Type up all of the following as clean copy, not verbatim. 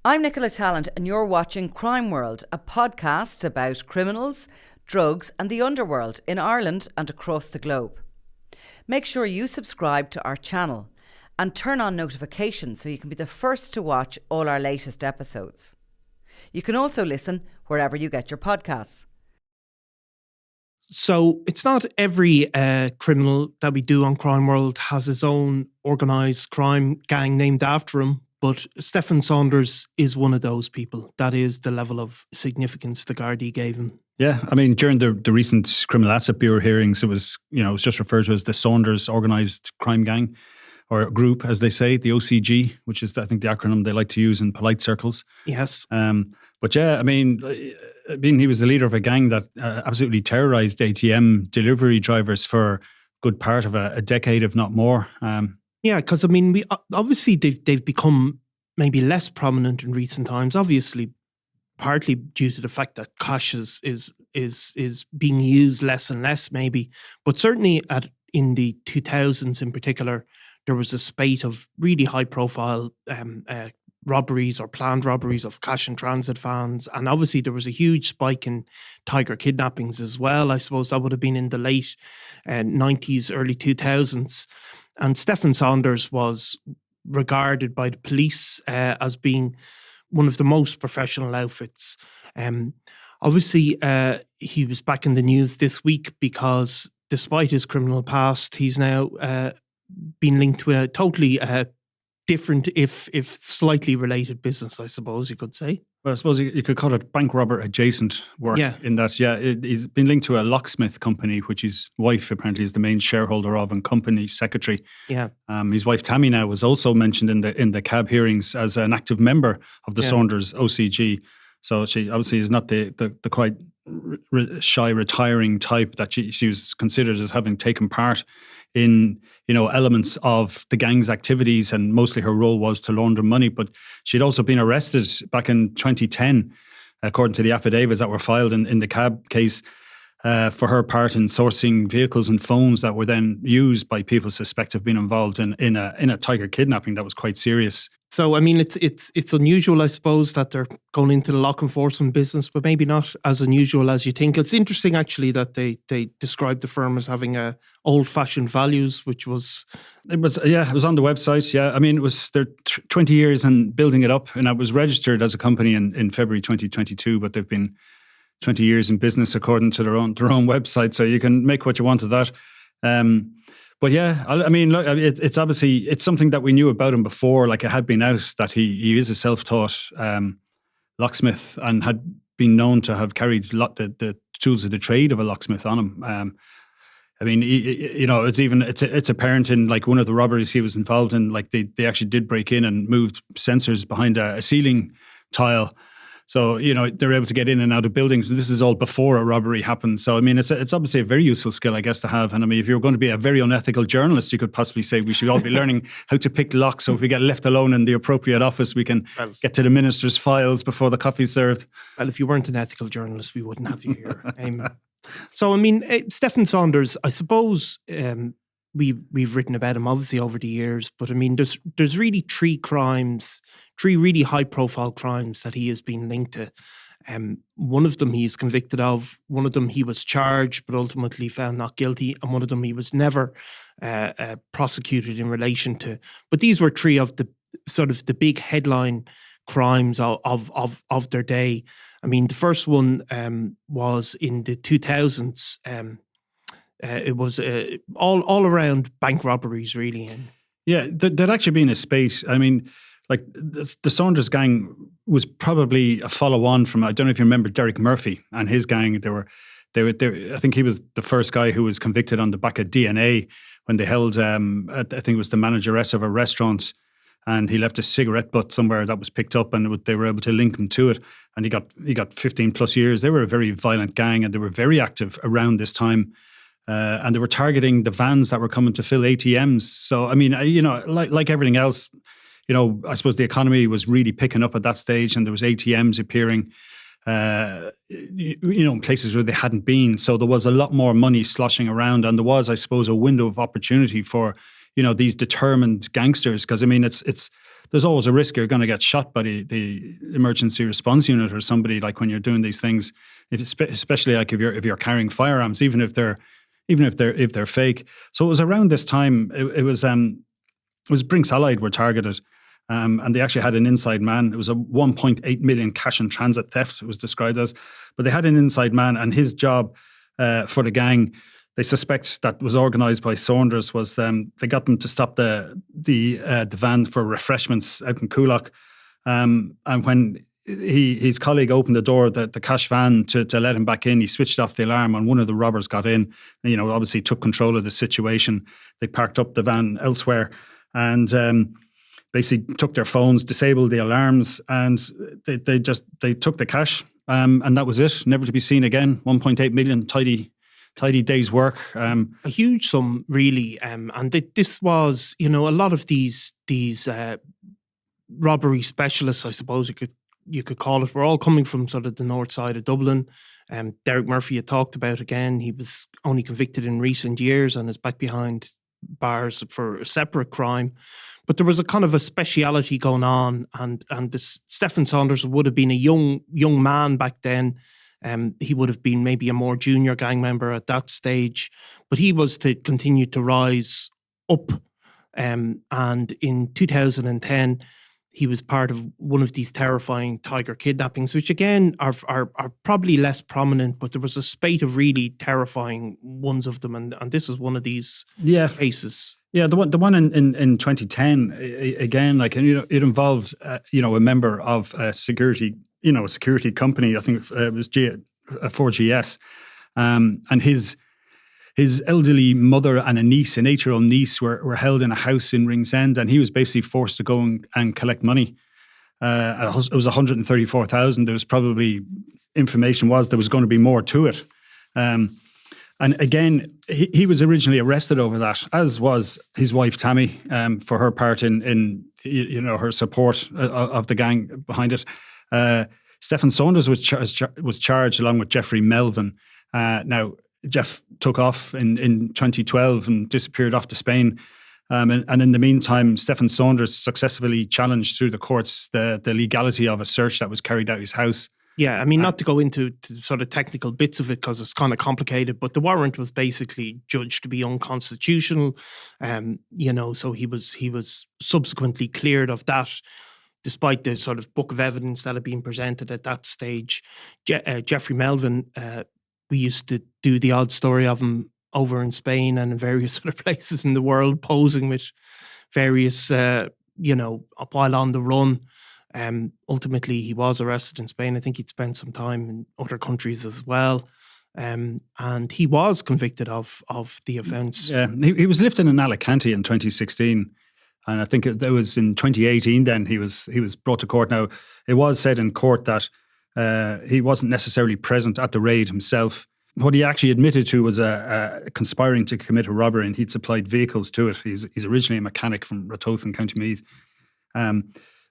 I'm Nicola Tallant and you're watching Crime World, a podcast about criminals, drugs and the underworld in Ireland and across the globe. Make sure you subscribe to our channel and turn on notifications so you can be the first to watch all our latest episodes. You can also listen wherever you get your podcasts. So it's not every criminal that we do on Crime World has his own organised crime gang named after him, but Stefan Saunders is one of those people. That is the level of significance the Gardai gave him. Yeah, I mean, during the recent Criminal Asset Bureau hearings, it was just referred to as the Saunders Organised Crime Gang, or group, as they say, the OCG, which is, I think, the acronym they like to use in polite circles. Yes. But yeah, I mean, he was the leader of a gang that absolutely terrorised ATM delivery drivers for a good part of a decade, if not more. Yeah, because I mean, obviously they've become maybe less prominent in recent times. Obviously, partly due to the fact that cash is being used less and less, maybe. But certainly in the 2000s in particular, there was a spate of really high-profile robberies or planned robberies of cash and transit vans. And obviously there was a huge spike in tiger-kidnappings as well. I suppose that would have been in the late 90s, early 2000s. And Stefan Saunders was regarded by the police as being one of the most professional outfits. Obviously, he was back in the news this week because despite his criminal past, he's now been linked to a totally different, if slightly related business, I suppose you could say. Well, I suppose you could call it bank robber adjacent work. Yeah. In that, he's been linked to a locksmith company, which his wife apparently is the main shareholder of and company secretary. Yeah. His wife Tammy now was also mentioned in the CAB hearings as an active member of the Saunders OCG. So she obviously is not the quite shy retiring type that she was considered as having taken part in elements of the gang's activities, and mostly her role was to launder money. But she'd also been arrested back in 2010, according to the affidavits that were filed in the CAB case, for her part in sourcing vehicles and phones that were then used by people suspected of being involved in a tiger kidnapping that was quite serious. So I mean, it's unusual, I suppose, that they're going into the lock enforcement business, but maybe not as unusual as you think. It's interesting actually that they described the firm as having old-fashioned values, which was... It was on the website. Yeah, I mean, it was they're 20 years in building it up, and it was registered as a company in February 2022, but they've been 20 years in business according to their own website, so you can make what you want of that. But yeah, I mean, look, it's obviously, it's something that we knew about him before. Like, it had been out that he is a self-taught locksmith and had been known to have carried the tools of the trade of a locksmith on him. I mean, it's apparent in like one of the robberies he was involved in. Like they actually did break in and moved sensors behind a ceiling tile. So, they're able to get in and out of buildings. This is all before a robbery happened. So, I mean, it's obviously a very useful skill, I guess, to have. And I mean, if you're going to be a very unethical journalist, you could possibly say we should all be learning how to pick locks. So if we get left alone in the appropriate office, we can get to the minister's files before the coffee's served. Well, if you weren't an ethical journalist, we wouldn't have you here. So, I mean, Stefan Saunders, I suppose we've written about him obviously over the years, but I mean, there's really three really high-profile crimes that he has been linked to. One of them he's convicted of, one of them he was charged but ultimately found not guilty, and one of them he was never prosecuted in relation to. But these were three of the sort of the big headline crimes of their day. I mean, the first one was in the 2000s. It was all around bank robberies, really. Yeah, there'd actually been a spate. I mean, like the Saunders gang was probably a follow-on from, I don't know if you remember Derek Murphy and his gang. They were. I think he was the first guy who was convicted on the back of DNA when they held, I think it was the manageress of a restaurant, and he left a cigarette butt somewhere that was picked up, and they were able to link him to it, and he got 15 plus years. They were a very violent gang, and they were very active around this time. And they were targeting the vans that were coming to fill ATMs. So, I mean, like everything else, I suppose the economy was really picking up at that stage, and there was ATMs appearing, in places where they hadn't been. So there was a lot more money sloshing around, and there was, I suppose, a window of opportunity for, these determined gangsters. Because I mean, it's there's always a risk you're going to get shot by the emergency response unit or somebody, like when you're doing these things, especially like if you're carrying firearms, even if they're fake. So it was around this time. It was Brinks Allied were targeted. And they actually had an inside man. It was a 1.8 million cash in transit theft, it was described as. But they had an inside man, and his job for the gang, they suspect that was organised by Saunders, was they got them to stop the van for refreshments out in Coolock. And when his colleague opened the door, the cash van, to let him back in, he switched off the alarm, and one of the robbers got in. And, obviously took control of the situation. They parked up the van elsewhere, and basically took their phones, disabled the alarms, and they took the cash, and that was it. Never to be seen again. 1.8 million, tidy day's work. A huge sum, really. And this was, a lot of these robbery specialists, I suppose you could call it, were all coming from sort of the north side of Dublin. Derek Murphy had talked about, again, he was only convicted in recent years and is back behind bars for a separate crime. But there was a kind of a speciality going on, and this Stefan Saunders would have been a young man back then. He would have been maybe a more junior gang member at that stage, but he was to continue to rise up. And in 2010, he was part of one of these terrifying tiger kidnappings, which again are probably less prominent, but there was a spate of really terrifying ones of them, and this is one of these cases. Yeah, the one in 2010 again, like, it involved a member of a security company. I think it was 4GS, and his elderly mother and an 8-year-old niece were held in a house in Ringsend, and he was basically forced to go and collect money. It was 134,000. There was probably information was there was going to be more to it. And again, he was originally arrested over that, as was his wife Tammy, for her part in her support of the gang behind it. Stefan Saunders was charged along with Jeffrey Melvin. Now, Jeff took off in 2012 and disappeared off to Spain. And in the meantime, Stefan Saunders successfully challenged through the courts the legality of a search that was carried out his house. Yeah, I mean, not to go into sort of technical bits of it because it's kind of complicated, but the warrant was basically judged to be unconstitutional. So he was subsequently cleared of that, despite the sort of book of evidence that had been presented at that stage. Jeffrey Melvin, we used to do the odd story of him over in Spain and in various other places in the world, posing with various, while on the run. Ultimately, he was arrested in Spain. I think he'd spent some time in other countries as well. And he was convicted of the offence. Yeah, he was lifted in Alicante in 2016. And I think it was in 2018 then he was brought to court. Now, it was said in court that he wasn't necessarily present at the raid himself. What he actually admitted to was conspiring to commit a robbery, and he'd supplied vehicles to it. He's originally a mechanic from Rotothan, County Meath.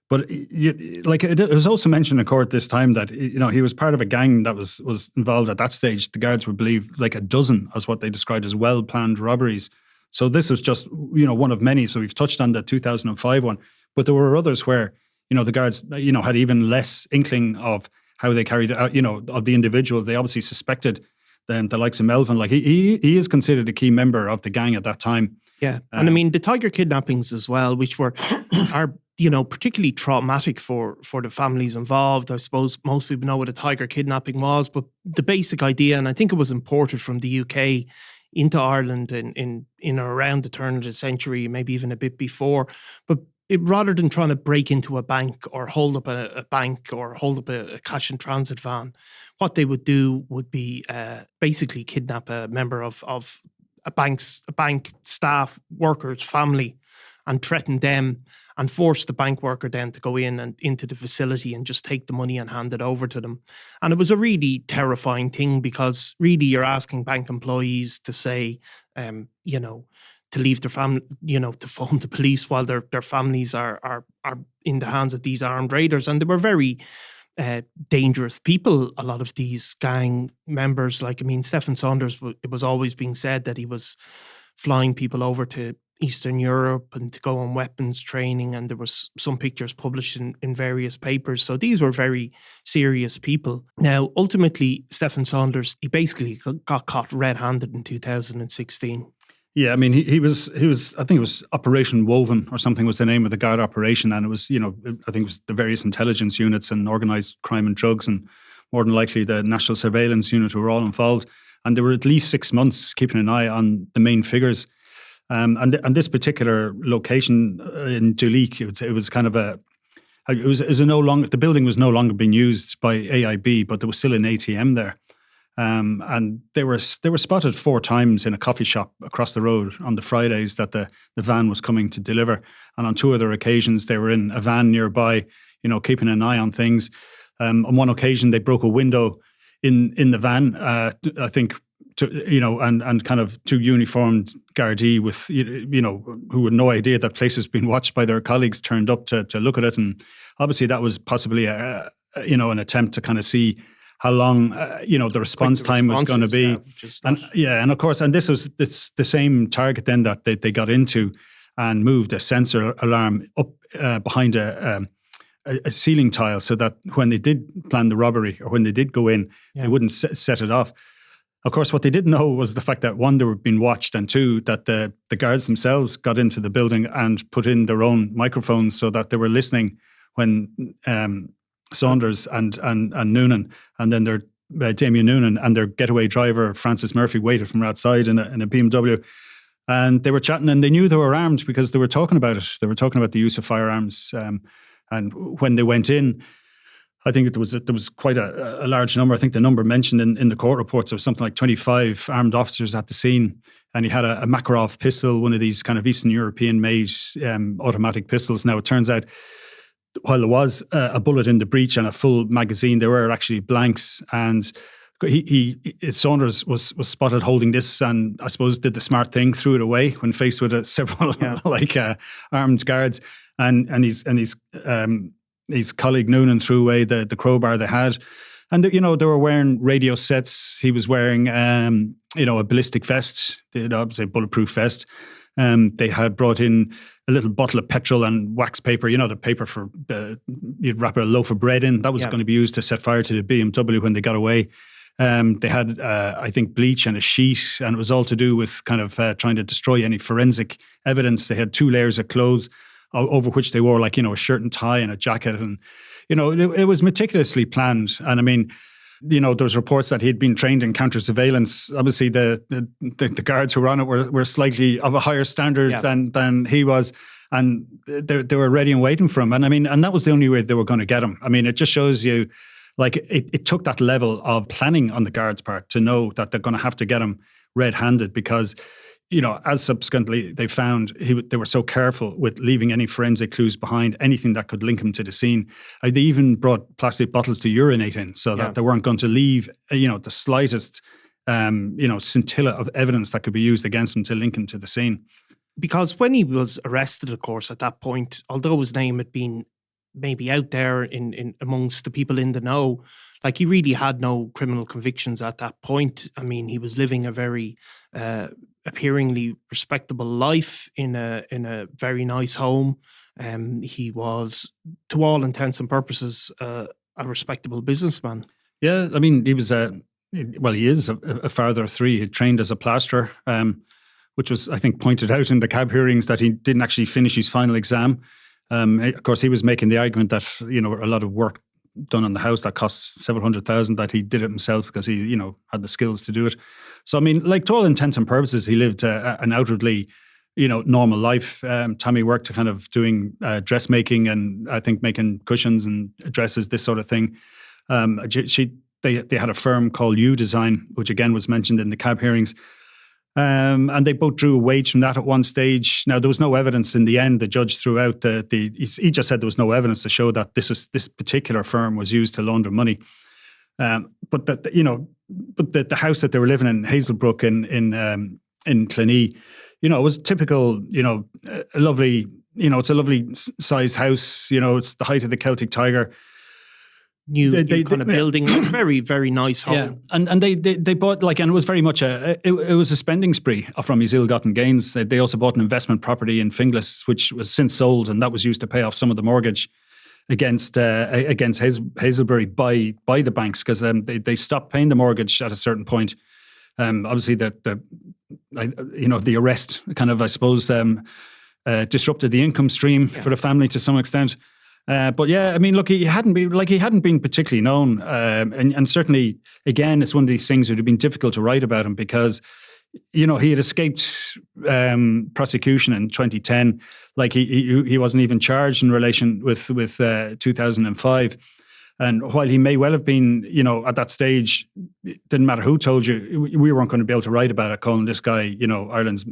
But it was also mentioned in court this time that he was part of a gang that was involved at that stage. The guards would believe like a dozen, as what they described as well-planned robberies. So this was just one of many. So we've touched on the 2005 one, but there were others where the guards had even less inkling of how they carried it out. Of the individual, they obviously suspected the likes of Melvin. Like he is considered a key member of the gang at that time. Yeah, and I mean the tiger kidnappings as well, which are particularly traumatic for the families involved. I suppose most people know what a tiger kidnapping was, but the basic idea, and I think it was imported from the UK into Ireland in around the turn of the century, maybe even a bit before. But rather than trying to break into a bank or hold up a bank or hold up a cash in transit van, what they would do would be basically kidnap a member of a bank staff worker's family and threaten them and force the bank worker then to go in and into the facility and just take the money and hand it over to them. And it was a really terrifying thing because really you're asking bank employees to say, to leave their family, to phone the police while their families are in the hands of these armed raiders. And they were very dangerous people, a lot of these gang members. Like, I mean, Stefan Saunders, it was always being said that he was flying people over to Eastern Europe and to go on weapons training, and there was some pictures published in various papers. So these were very serious people. Now, ultimately, Stefan Saunders, he basically got caught red-handed in 2016. Yeah, I mean, he was, I think it was Operation Woven or something was the name of the Garda operation. And it was, I think it was the various intelligence units and organised crime and drugs and more than likely the National Surveillance Unit who were all involved. And there were at least 6 months keeping an eye on the main figures. And this particular location in Duleek, it was kind of the building was no longer being used by AIB, but there was still an ATM there. And they were spotted 4 times in a coffee shop across the road on the Fridays that the van was coming to deliver. And on 2 other occasions, they were in a van nearby, keeping an eye on things. On one occasion, they broke a window in the van, I think, and kind of 2 uniformed Gardai with, who had no idea that place was being watched by their colleagues turned up to look at it. And obviously that was possibly an attempt to kind of see how long, the response time was going to be. And of course, and this was the same target then that they got into and moved a sensor alarm up behind a ceiling tile so that when they did plan the robbery or when they did go in, they wouldn't set it off. Of course, what they didn't know was the fact that 1, they were being watched, and 2, that the guards themselves got into the building and put in their own microphones so that they were listening when Saunders and Noonan, and then their Damien Noonan and their getaway driver Francis Murphy waited from outside in a BMW, and they were chatting, and they knew they were armed because they were talking about it. They were talking about the use of firearms, and when they went in, I think there was quite a large number. I think the number mentioned in the court reports, there was something like 25 armed officers at the scene. And he had a Makarov pistol, one of these kind of Eastern European-made automatic pistols. Now, it turns out, while there was a bullet in the breech and a full magazine, there were actually blanks. And Saunders was spotted holding this, and I suppose did the smart thing, threw it away when faced with several armed guards. And his colleague Noonan threw away the crowbar they had. And, they were wearing radio sets. He was wearing, a ballistic vest, obviously a bulletproof vest. They had brought in a little bottle of petrol and wax paper, the paper for, you'd wrap a loaf of bread in. That was going to be used to set fire to the BMW when they got away. They had, I think, bleach and a sheet, and it was all to do with kind of trying to destroy any forensic evidence. They had 2 layers of clothes over which they wore a shirt and tie and a jacket. And, it was meticulously planned. And I mean, there was reports that he'd been trained in counter surveillance. Obviously the guards who were on it were slightly of a higher standard than he was. And they were ready and waiting for him. And I mean, and that was the only way they were going to get him. I mean, it just shows you, it took that level of planning on the guards' part to know that they're going to have to get him red-handed because, as subsequently they found, they were so careful with leaving any forensic clues behind, anything that could link him to the scene. They even brought plastic bottles to urinate in so that they weren't going to leave, the slightest, scintilla of evidence that could be used against him to link him to the scene. Because when he was arrested, of course, at that point, although his name had been maybe out there in amongst the people in the know, he really had no criminal convictions at that point. I mean, he was living a very appearingly respectable life in a very nice home. He was, to all intents and purposes, a respectable businessman. Yeah, I mean, he was he is a father of 3. He trained as a plasterer, which was, I think, pointed out in the cab hearings that he didn't actually finish his final exam. Of course, he was making the argument that, a lot of work done on the house that costs several $100,000, that he did it himself because he, had the skills to do it. So, I mean, to all intents and purposes, he lived an outwardly, normal life. Tommy worked kind of doing dressmaking and I think making cushions and dresses, this sort of thing. They had a firm called U Design, which again was mentioned in the cab hearings. And they both drew a wage from that at one stage. Now, there was no evidence in the end. The judge threw out he just said there was no evidence to show that this particular firm was used to launder money. But the house that they were living in, Hazelbrook in Clonee, it was typical, a lovely, it's a lovely sized house. It's the height of the Celtic Tiger. new kind of building, a very, very nice home. Yeah, and they bought, like, and it was very much it was a spending spree from his ill-gotten gains. They also bought an investment property in Finglas, which was since sold, and that was used to pay off some of the mortgage against Hazelbury by the banks, because they stopped paying the mortgage at a certain point. Obviously, the arrest kind of, I suppose, disrupted the income stream for the family to some extent. But yeah, I mean, look, he hadn't been particularly known, and certainly, again, it's one of these things that would have been difficult to write about him because, he had escaped prosecution in 2010. Like he wasn't even charged in relation with 2005. And while he may well have been, at that stage, it didn't matter who told you, we weren't going to be able to write about it, calling this guy, Ireland's,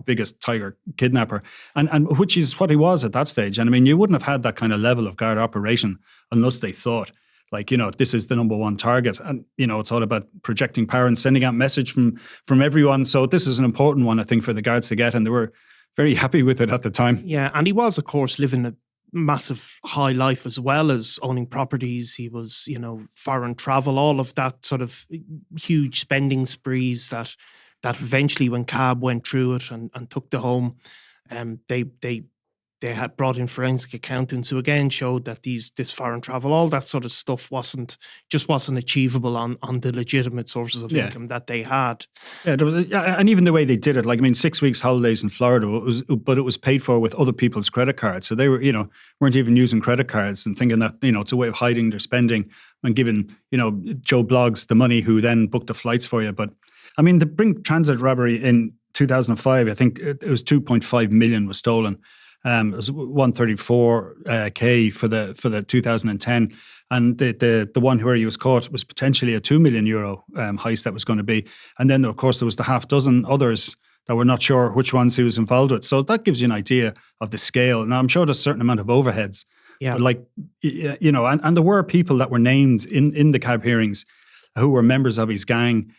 biggest tiger kidnapper, and which is what he was at that stage. And I mean, you wouldn't have had that kind of level of guard operation unless they thought, like, this is the number one target. And, it's all about projecting power and sending out message from everyone. So this is an important one, I think, for the guards to get. And they were very happy with it at the time. Yeah. And he was, of course, living a massive high life as well as owning properties. He was, foreign travel, all of that sort of huge spending sprees that eventually, when CAB went through it and took the home, they had brought in forensic accountants who again showed that this foreign travel, all that sort of stuff wasn't achievable on the legitimate sources of income that they had. Yeah, and even the way they did it, like, I mean, 6 weeks holidays in Florida, but it was paid for with other people's credit cards. So they were, weren't even using credit cards and thinking that, it's a way of hiding their spending and giving, Joe Bloggs the money, who then booked the flights for you. But I mean, the Brink Transit robbery in 2005, I think it was 2.5 million was stolen. It was 134K for the 2010, and the one where he was caught was potentially a €2 million heist that was going to be, and then of course there was the half dozen others that we're not sure which ones he was involved with. So that gives you an idea of the scale. Now, I'm sure there's a certain amount of overheads, but like, and there were people that were named in the CAB hearings who were members of his gang.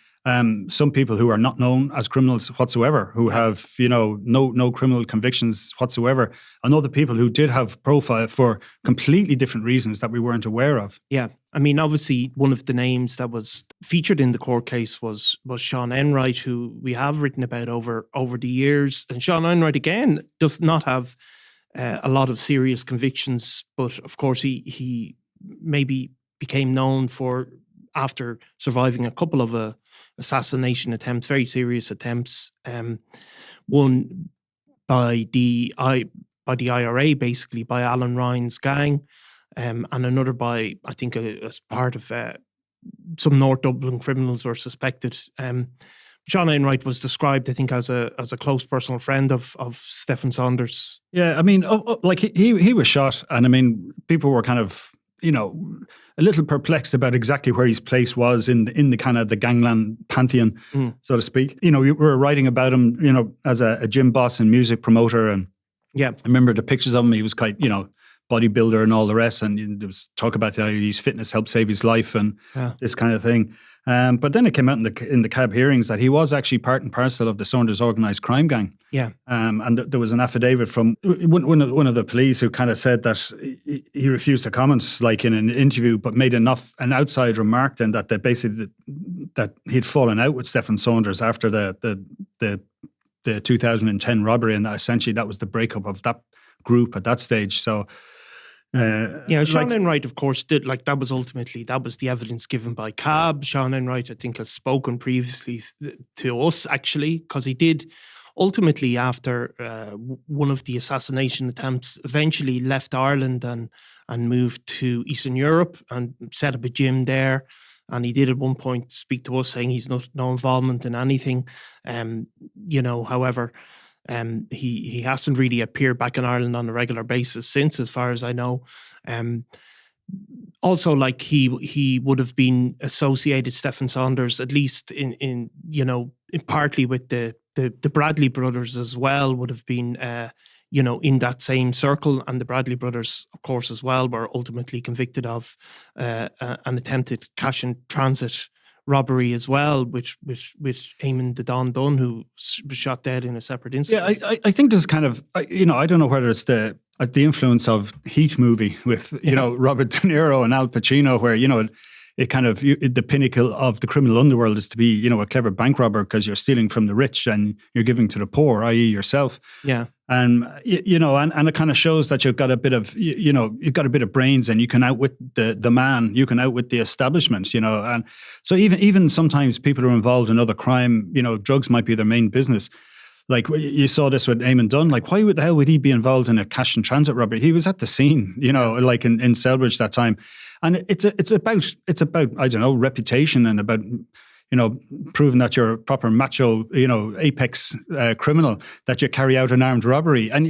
Some people who are not known as criminals whatsoever, who have, no criminal convictions whatsoever, and other people who did have profile for completely different reasons that we weren't aware of. Yeah. I mean, obviously, one of the names that was featured in the court case was Sean Enright, who we have written about over the years. And Sean Enright, again, does not have a lot of serious convictions, but of course, he maybe became known for, after surviving a couple of assassination attempts, very serious attempts, one by the IRA, basically by Alan Ryan's gang, and another by, I think, as part of some North Dublin criminals were suspected. Sean Enright was described, I think, as a close personal friend of Stefan Saunders. Yeah, I mean, like he was shot, and I mean, people were kind of, a little perplexed about exactly where his place was in the kind of the gangland pantheon, so to speak. We were writing about him, as a gym boss and music promoter. And I remember the pictures of him. He was quite, bodybuilder and all the rest. And there was talk about how his fitness helped save his life and this kind of thing. But then it came out in the CAB hearings that he was actually part and parcel of the Saunders organised crime gang. Yeah. And there was an affidavit from one of the police who kind of said that he refused to comment, like in an interview, but made an outside remark then that that he'd fallen out with Stefan Saunders after the 2010 robbery, and that essentially that was the breakup of that group at that stage. So. Sean Enright, of course, did, like, that was the evidence given by CAB. Sean Enright, I think, has spoken previously to us, actually, because he did ultimately, after one of the assassination attempts, eventually left Ireland and moved to Eastern Europe and set up a gym there. And he did at one point speak to us saying he's no involvement in anything. However, he hasn't really appeared back in Ireland on a regular basis since, as far as I know. Also, like, he would have been associated, Stefan Saunders, at least in partly with the Bradley brothers as well, would have been in that same circle. And the Bradley brothers, of course, as well, were ultimately convicted of an attempted cash in transit robbery as well, with Eamon Dillon, who was shot dead in a separate incident. Yeah, I think there's kind of, I don't know whether it's the the influence of Heat movie with, Robert De Niro and Al Pacino, where, it kind of, the pinnacle of the criminal underworld is to be, a clever bank robber because you're stealing from the rich and you're giving to the poor, i.e. yourself. Yeah. And, and it kind of shows that you've got a bit of, you've got a bit of brains and you can outwit the man, you can outwit the establishment, And so even sometimes people who are involved in other crime, drugs might be their main business. Like you saw this with Eamon Dillon. Like, why the hell would he be involved in a cash and transit robbery? He was at the scene, like in Selbridge that time. And it's about I don't know, reputation and about proving that you're a proper macho, apex criminal, that you carry out an armed robbery. And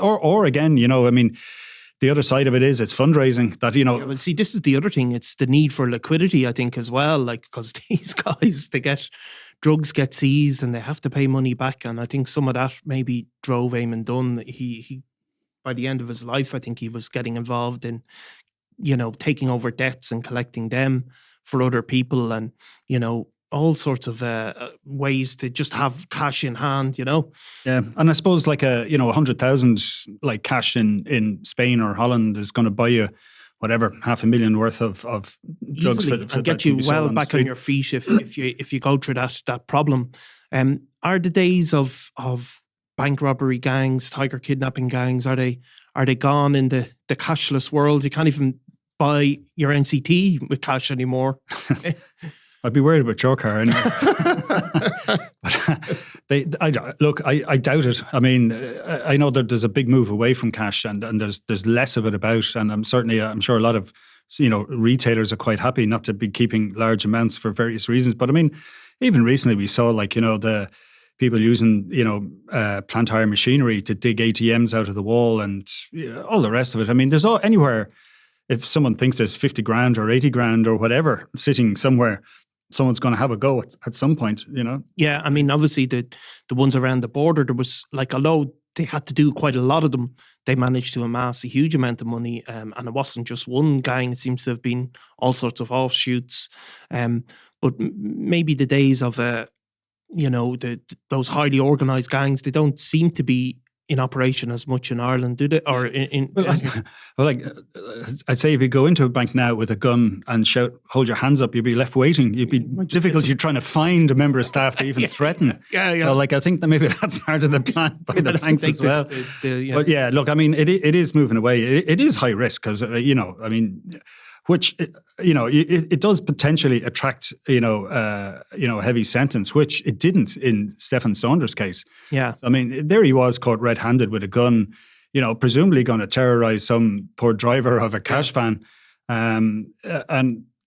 or again, I mean, the other side of it is it's fundraising that, well, see, this is the other thing. It's the need for liquidity, I think, as well. Like, because these guys, drugs get seized and they have to pay money back. And I think some of that maybe drove Eamon Dillon. He by the end of his life, I think he was getting involved in, taking over debts and collecting them for other people, and, all sorts of ways to just have cash in hand, Yeah. And I suppose like 100,000 like cash in Spain or Holland is going to buy you whatever, 500,000 worth of drugs for and get you well back on your feet if you go through that problem. Are the days of bank robbery gangs, tiger kidnapping gangs, are they gone in the cashless world? You can't even buy your NCT with cash anymore. I'd be worried about your car anyway. But I doubt it. I mean, I know that there's a big move away from cash, and there's less of it about. And I'm sure a lot of retailers are quite happy not to be keeping large amounts for various reasons. But I mean, even recently we saw the people using plant hire machinery to dig ATMs out of the wall and all the rest of it. I mean, there's anywhere. If someone thinks there's 50 grand or 80 grand or whatever sitting somewhere, someone's going to have a go at some point, Yeah, I mean, obviously the ones around the border, there was although they had to do quite a lot of them, they managed to amass a huge amount of money, and it wasn't just one gang. It seems to have been all sorts of offshoots. But maybe the days of those highly organised gangs, they don't seem to be in operation as much in Ireland, do they? Or I'd say if you go into a bank now with a gun and shout, "Hold your hands up," you'd be left waiting. You'd be difficulty trying to find a member of staff to even threaten. Yeah. So, I think that maybe that's part of the plan by the banks as well. But yeah, look, I mean, it is moving away. It is high risk because I mean, which it does potentially attract a heavy sentence, which it didn't in Stefan Saunders' case. Yeah, I mean, there he was caught red-handed with a gun, presumably going to terrorize some poor driver of a cash van, and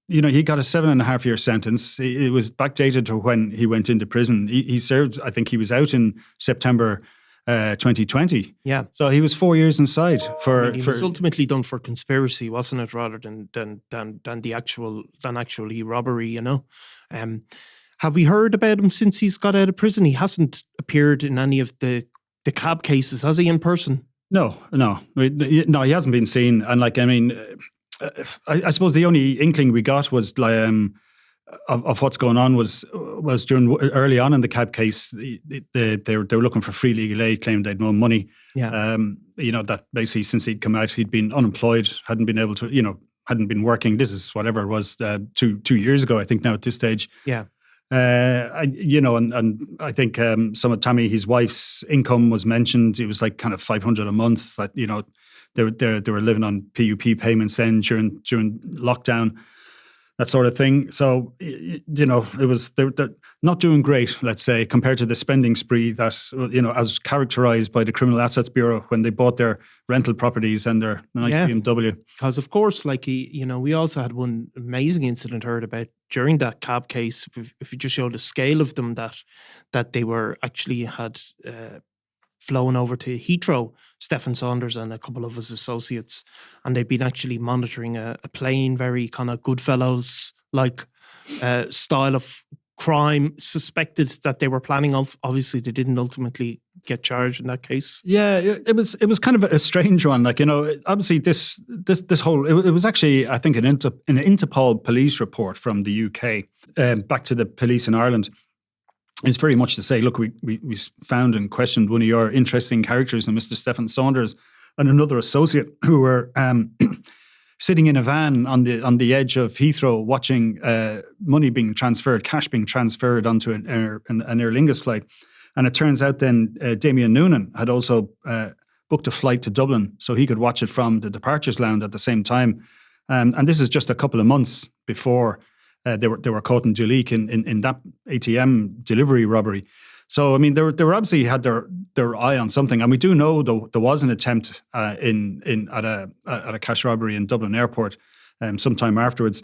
he got a 7.5-year sentence. It was backdated to when he went into prison. He served. I think he was out in September 2020. Yeah. So he was 4 years inside for. He was ultimately done for conspiracy, wasn't it, rather than actually robbery? Have we heard about him since he's got out of prison? He hasn't appeared in any of the cab cases, has he, in person? No, he hasn't been seen. And I suppose the only inkling we got was of what's going on was during early on in the cab case. They were looking for free legal aid, claimed they'd no money. Yeah. That basically since he'd come out, he'd been unemployed, hadn't been able to, hadn't been working. This is whatever it was 2 years ago, I think now at this stage. Yeah. And I think some of Tammy, his wife's income was mentioned. It was like kind of 500 a month that, they were living on PUP payments then during lockdown, that sort of thing. So, it was, they're not doing great, let's say, compared to the spending spree that, as characterized by the Criminal Assets Bureau when they bought their rental properties and their nice BMW. Because, of course, we also had one amazing incident heard about during that cab case. If you just show the scale of them that they were actually had flown over to Heathrow, Stefan Saunders and a couple of his associates, and they've been actually monitoring a plane, very kind of Goodfellas-like style of crime, suspected that they were planning of. Obviously, they didn't ultimately get charged in that case. Yeah, it was kind of a strange one. Obviously this whole, it was actually, I think, an Interpol police report from the UK back to the police in Ireland. It's very much to say, look, we found and questioned one of your interesting characters, and Mr. Stefan Saunders, and another associate who were sitting in a van on the edge of Heathrow, watching money being transferred, cash being transferred onto an Aer Lingus flight. And it turns out then Damien Noonan had also booked a flight to Dublin so he could watch it from the departures lounge at the same time. And this is just a couple of months before they were caught in Duleek in that ATM delivery robbery. So I mean, they were obviously had their eye on something, and we do know there was an attempt at a cash robbery in Dublin Airport sometime afterwards.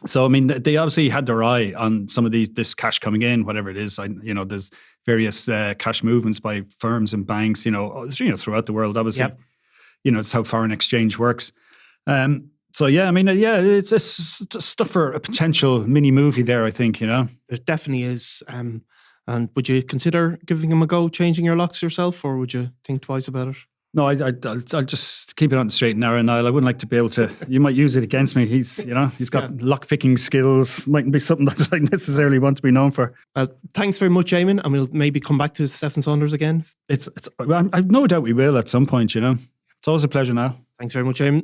So I mean, they obviously had their eye on some of this cash coming in, whatever it is. There's various cash movements by firms and banks, throughout the world. Obviously, Yep. It's how foreign exchange works. So yeah, I mean, it's stuff for a potential mini movie there. I think It definitely is. And would you consider giving him a go, changing your locks yourself, or would you think twice about it? No, I'll just keep it on the straight and narrow, Niall. I wouldn't like to be able to. You might use it against me. He's got lock picking skills. Mightn't be something that I necessarily want to be known for. Thanks very much, Eamon, and we'll maybe come back to Stefan Saunders again. I've no doubt we will at some point. It's always a pleasure, Niall. Thanks very much, Eamon.